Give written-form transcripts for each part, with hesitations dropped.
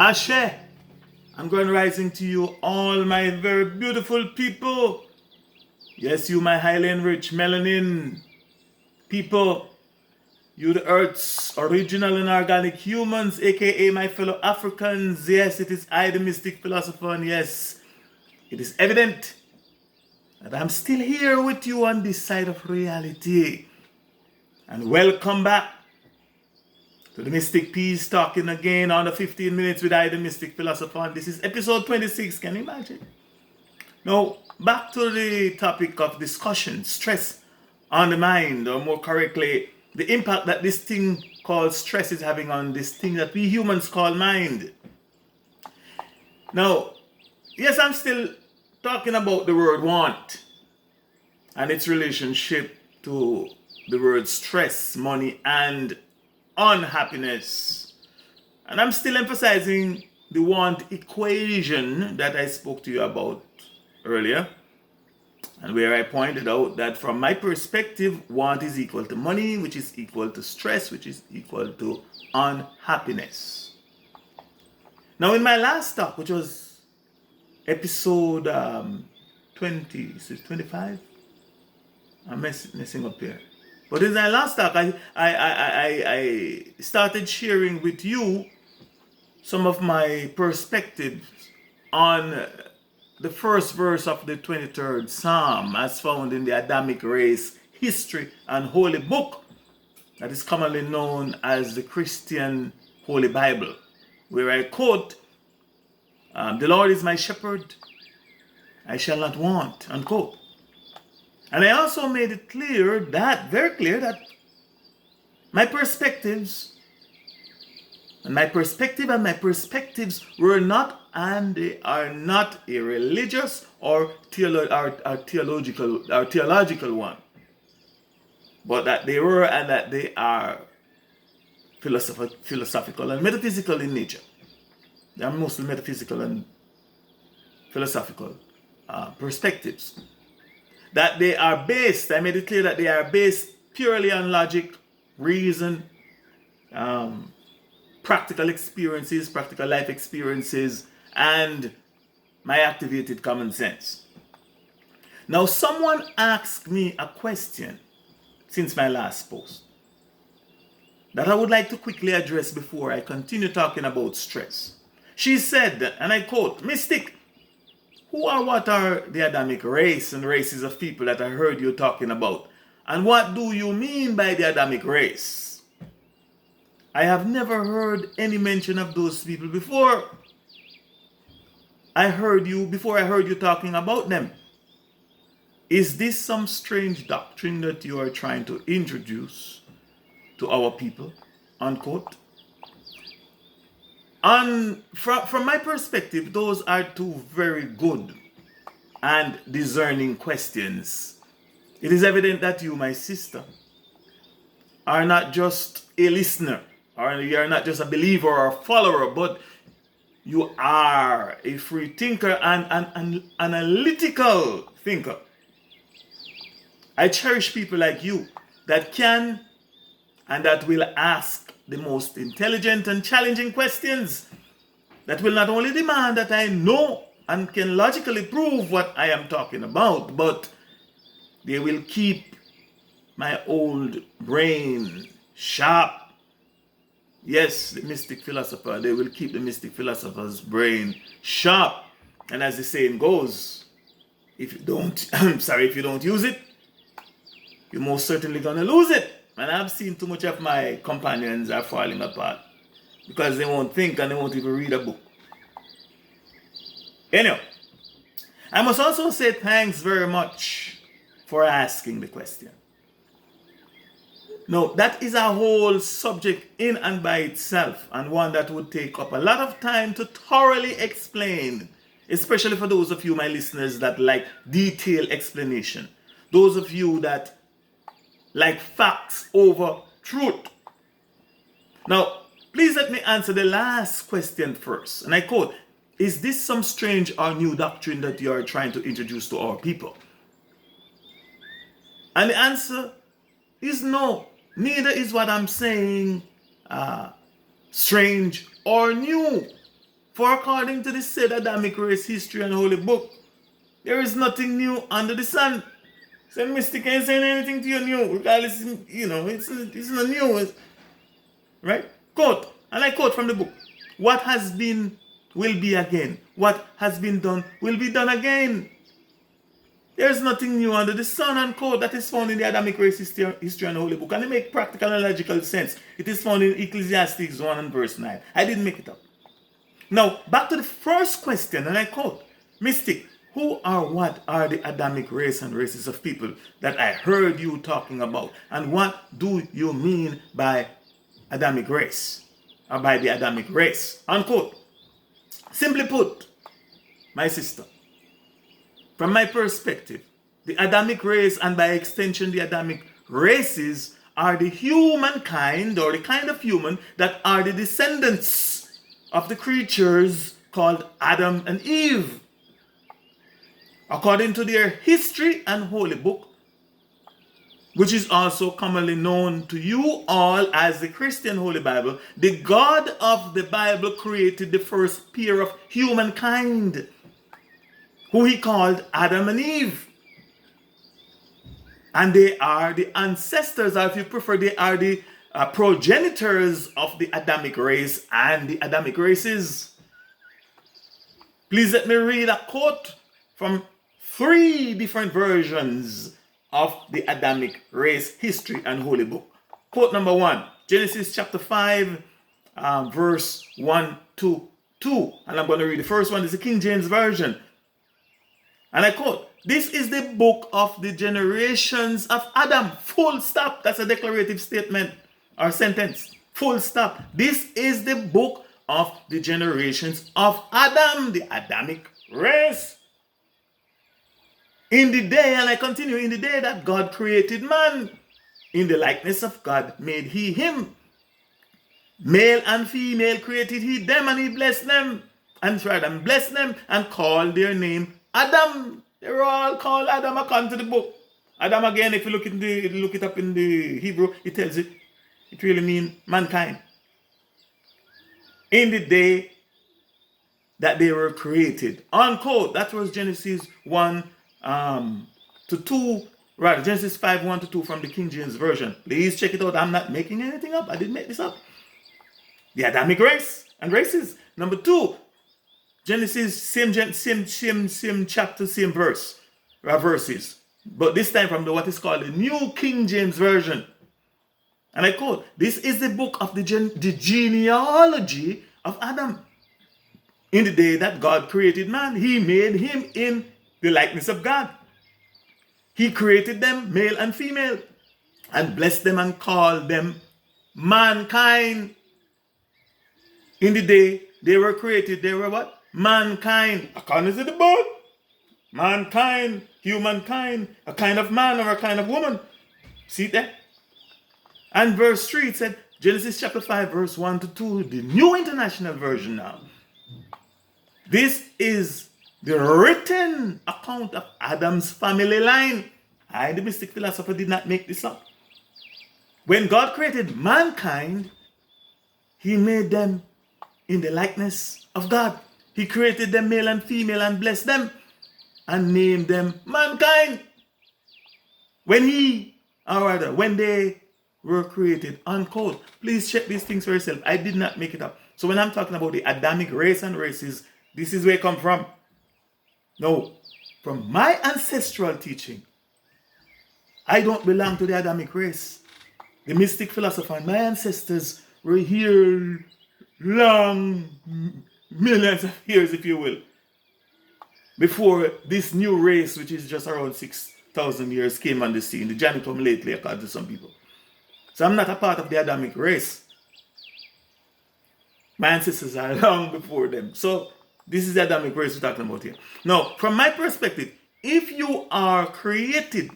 Ashe, I'm going rising to you, all my very beautiful people. Yes, you, my highly enriched melanin people. You, the Earth's original and organic humans, aka my fellow Africans. Yes, it is I, the Mystic Philosopher, and yes, it is evident that I'm still here with you on this side of reality. And welcome back to the Mystic Peace, talking again on the 15 minutes with I, the Mystic Philosopher. And this is episode 26. Can you imagine? Now, back to the topic of discussion, stress on the mind, or more correctly, the impact that this thing called stress is having on this thing that we humans call mind. Now, yes, I'm still talking about the word want and its relationship to the word stress, money, and unhappiness. And I'm still emphasizing the want equation that I spoke to you about earlier, and where I pointed out that from my perspective, want is equal to money, which is equal to stress, which is equal to unhappiness. Now, in my last talk, which was episode 20, is it 25? I'm messing up here. But in my last talk, I started sharing with you some of my perspectives on the first verse of the 23rd Psalm, as found in the Adamic Race History and Holy Book, that is commonly known as the Christian Holy Bible, where I quote, "The Lord is my shepherd, I shall not want," unquote. And I also made it clear that, very clear, that my perspectives were not, and they are not, a religious or theological one, but that they were and that they are philosophical and metaphysical in nature. They are mostly metaphysical and philosophical perspectives. That they are based, I made it clear that they are based purely on logic, reason, practical experiences, practical life experiences, and my activated common sense. Now, someone asked me a question since my last post that I would like to quickly address before I continue talking about stress. She said, and I quote, "Mystic, who or what are the Adamic race and races of people that I heard you talking about? And what do you mean by the Adamic race? I have never heard any mention of those people before. I heard you talking about them. Is this some strange doctrine that you are trying to introduce to our people?" Unquote. From my perspective, those are two very good and discerning questions. It is evident that you, my sister, are not just a listener, or you are not just a believer or a follower, but you are a free thinker and an analytical thinker. I cherish people like you that can and that will ask the most intelligent and challenging questions, that will not only demand that I know and can logically prove what I am talking about, but they will keep my old brain sharp. Yes, the Mystic Philosopher, they will keep the Mystic Philosopher's brain sharp. And as the saying goes, if you don't use it, you're most certainly gonna lose it. And I've seen too much of my companions are falling apart because they won't think and they won't even read a book. Anyway, I must also say thanks very much for asking the question. Now, that is a whole subject in and by itself, and one that would take up a lot of time to thoroughly explain, especially for those of you, my listeners, that like detailed explanation. Those of you that like facts over truth. Now, please let me answer the last question first. And I quote, "Is this some strange or new doctrine that you are trying to introduce to our people?" And the answer is no. Neither is what I'm saying strange or new. For according to the said Adamic race history and holy book, there is nothing new under the sun. So Mystic ain't saying anything to you new, regardless, it's not new, right? Quote, and I quote from the book, what has been will be again. What has been done will be done again. There is nothing new under the sun, unquote. That is found in the Adamic race history and holy book. And it makes practical and logical sense. It is found in Ecclesiastes 1 and verse 9. I didn't make it up. Now, back to the first question, and I quote, Mystic, who or what are the Adamic race and races of people that I heard you talking about? And what do you mean by Adamic race? Or by the Adamic race? Unquote. Simply put, my sister, from my perspective, the Adamic race and by extension the Adamic races are the humankind or the kind of human that are the descendants of the creatures called Adam and Eve. According to their history and holy book, which is also commonly known to you all as the Christian Holy Bible, the God of the Bible created the first pair of humankind, who he called Adam and Eve. And they are the ancestors, or if you prefer, they are the progenitors of the Adamic race and the Adamic races. Please let me read a quote from 3 different versions of the Adamic race history and holy book. Quote number 1, Genesis chapter 5, verse 1 to 2. And I'm going to read the first one. This is the King James Version. And I quote, this is the book of the generations of Adam. Full stop. That's a declarative statement or sentence. Full stop. This is the book of the generations of Adam, the Adamic race. In the day, and I continue, in the day that God created man, in the likeness of God made he him. Male and female created he them, and he blessed them. And blessed them and called their name Adam. They were all called Adam according to the book. Adam, again, if you look it up in the Hebrew, it tells it really means mankind. In the day that they were created. Unquote. That was Genesis 1 to 2, rather Genesis 5, 1 to 2 from the King James Version. Please check it out. I'm not making anything up. I didn't make this up. The Adamic race and races. Number 2, Genesis, same chapter, same verse, verses. But this time from what is called the New King James Version. And I quote, this is the book of the genealogy of Adam. In the day that God created man, he made him in the likeness of God. He created them, male and female, and blessed them and called them mankind. In the day they were created, they were what? Mankind. According to the book, mankind, humankind, a kind of man or a kind of woman. See that? And verse 3, it said, Genesis chapter 5, verse 1 to 2, the New International Version now. This is the written account of Adam's family line. I, the Mystic Philosopher, did not make this up. When God created mankind, he made them in the likeness of God. He created them male and female and blessed them and named them mankind. When they were created, unquote. Please check these things for yourself. I did not make it up. So when I'm talking about the Adamic race and races, this is where it comes from. No, from my ancestral teaching, I don't belong to the Adamic race. The Mystic Philosopher and my ancestors were here long, millions of years, if you will, before this new race, which is just around 6,000 years, came on the scene. The Johnny come lately, according to some people. So I'm not a part of the Adamic race. My ancestors are long before them. So this is the Adamic race we're talking about here. Now, from my perspective, if you are created,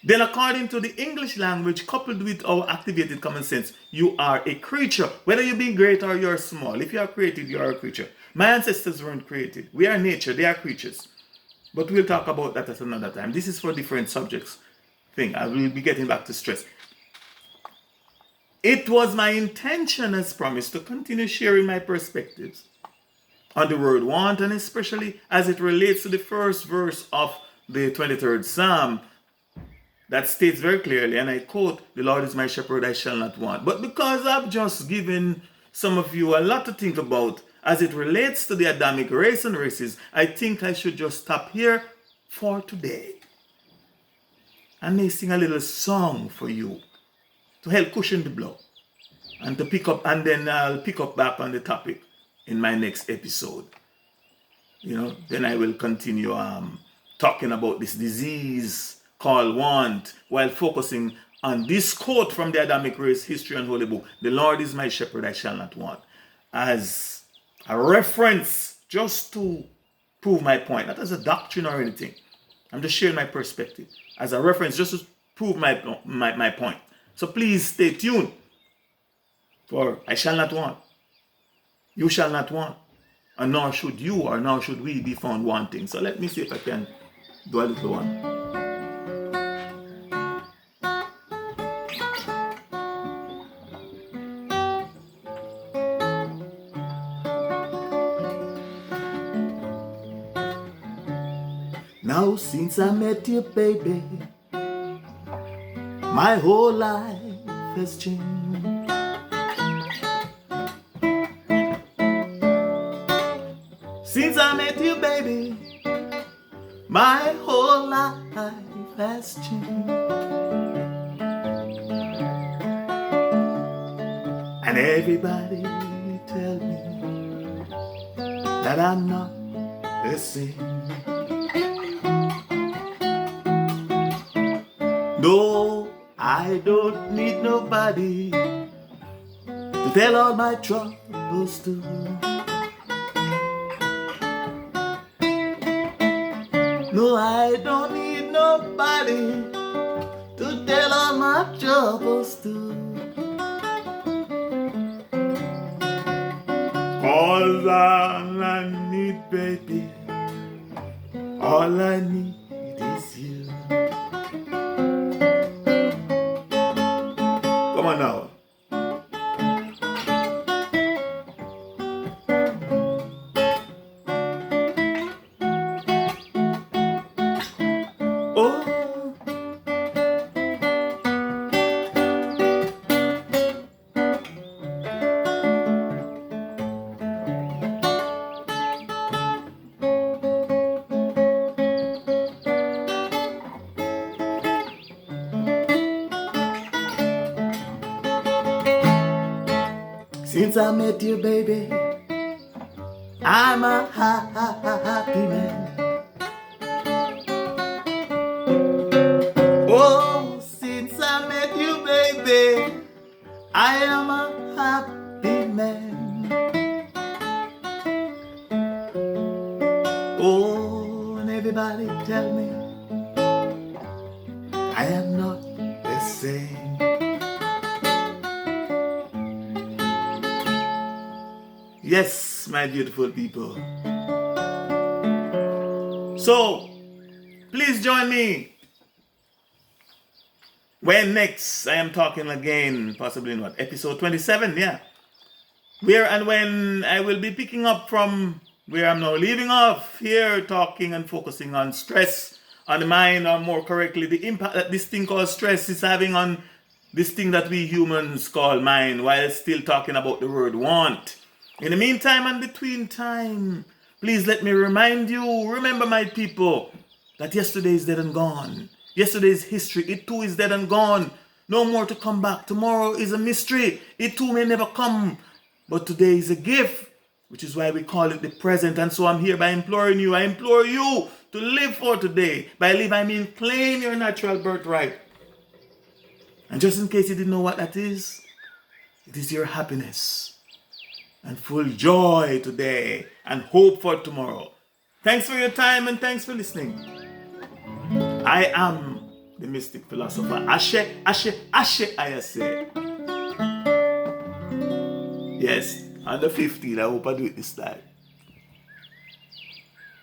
then according to the English language, coupled with our activated common sense, you are a creature. Whether you be great or you're small, if you are created, you are a creature. My ancestors weren't created. We are nature, they are creatures. But we'll talk about that at another time. This is for different subjects. I will be getting back to stress. It was my intention, as promised, to continue sharing my perspectives on the word want, and especially as it relates to the first verse of the 23rd Psalm that states very clearly, and I quote, "The Lord is my shepherd, I shall not want." But because I've just given some of you a lot to think about as it relates to the Adamic race and races, I think I should just stop here for today. I may sing a little song for you to help cushion the blow, and to pick up, and then I'll pick up back on the topic in my next episode. Then I will continue talking about this disease called want, while focusing on this quote from the Adamic Race History and Holy Book, "The Lord is my shepherd, I shall not want," as a reference just to prove my point, not as a doctrine or anything. I'm just sharing my perspective as a reference just to prove my point. So please stay tuned, for I shall not want. You shall not want. And nor should you, or nor should we, be found wanting. So let me see if I can do a little one. Now since I met you, baby, my whole life has changed. Since I met you, baby, my whole life has changed. And everybody tell me that I'm not the same. No, I don't need nobody to tell all my troubles to. No, I don't need nobody to tell all my troubles to. 'Cause all I need, baby, all I need is you. Come on now. Oh. Since I met you, baby, I'm a happy man. Oh, since I met you, baby, I am a happy man. Oh, and everybody tell me I am not the same. Yes, my beautiful people. So, please join me when next I am talking again, possibly in what, episode 27, yeah. Where and when I will be picking up from where I'm now leaving off here, talking and focusing on stress on the mind, or more correctly, the impact that this thing called stress is having on this thing that we humans call mind, while still talking about the word want. In the meantime and between time, please let me remind you, remember my people, that yesterday is dead and gone. Yesterday's history, it too is dead and gone. No more to come back. Tomorrow is a mystery. It too may never come. But today is a gift, which is why we call it the present. And so I'm here by imploring you. I implore you to live for today. By live, I mean claim your natural birthright. And just in case you didn't know what that is, it is your happiness and full joy today and hope for tomorrow. Thanks for your time and thanks for listening. I am the Mystic Philosopher. Ashe, Ashe, Ashe, I say. Yes, under 15, I hope I do it this time.